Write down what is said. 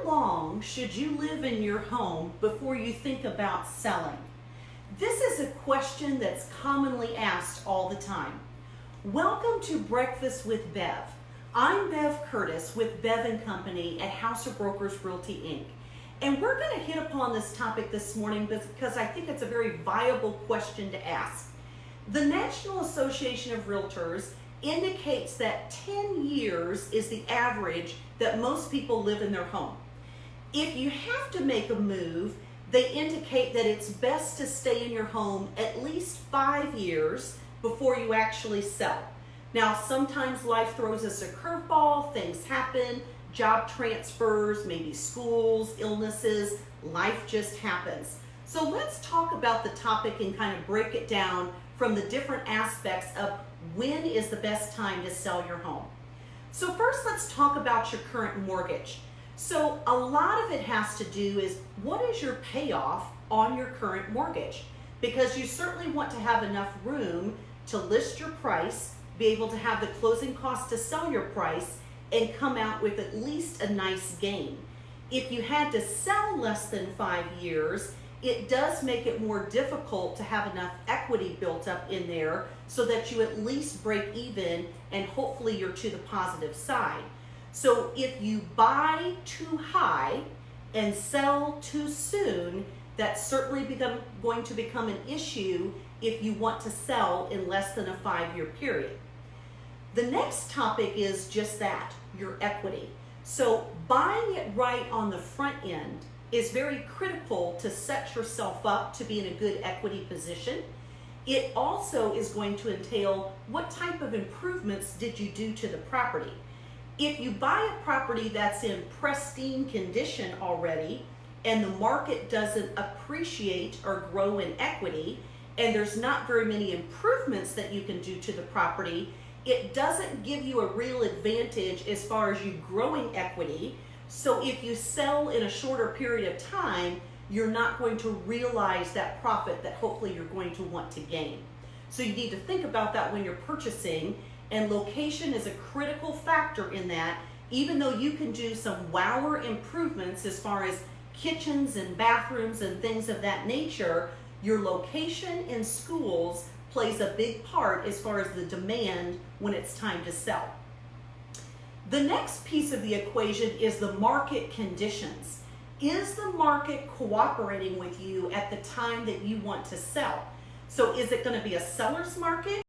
long should you live in your home before you think about selling? This is a question that's commonly asked all the time. Welcome to Breakfast with Bev. I'm Bev Curtis with Bev & Company at House of Brokers Realty, Inc. And we're going to hit upon this topic this morning because I think it's a very viable question to ask. The National Association of Realtors indicates that 10 years is the average that most people live in their home. If you have to make a move, they indicate that it's best to stay in your home at least 5 years before you actually sell. Now, sometimes life throws us a curveball, things happen, job transfers, maybe schools, illnesses, life just happens. So let's talk about the topic and kind of break it down from the different aspects of when is the best time to sell your home. So first, let's talk about your current mortgage. So a lot of it has to do is what is your payoff on your current mortgage? Because you certainly want to have enough room to list your price, be able to have the closing costs to sell your price, and come out with at least a nice gain. If you had to sell less than 5 years, it does make it more difficult to have enough equity built up in there so that you at least break even and hopefully you're to the positive side. So if you buy too high and sell too soon, that's certainly going to become an issue if you want to sell in less than a 5-year period. The next topic is just that, your equity. So buying it right on the front end is very critical to set yourself up to be in a good equity position. It also is going to entail what type of improvements did you do to the property. If you buy a property that's in pristine condition already and the market doesn't appreciate or grow in equity and there's not very many improvements that you can do to the property, it doesn't give you a real advantage as far as you growing equity. So if you sell in a shorter period of time, you're not going to realize that profit that hopefully you're going to want to gain. So you need to think about that when you're purchasing, and location is a critical factor in that. Even though you can do some wower improvements as far as kitchens and bathrooms and things of that nature, your location in schools plays a big part as far as the demand when it's time to sell. The next piece of the equation is the market conditions. Is the market cooperating with you at the time that you want to sell? So is it going to be a seller's market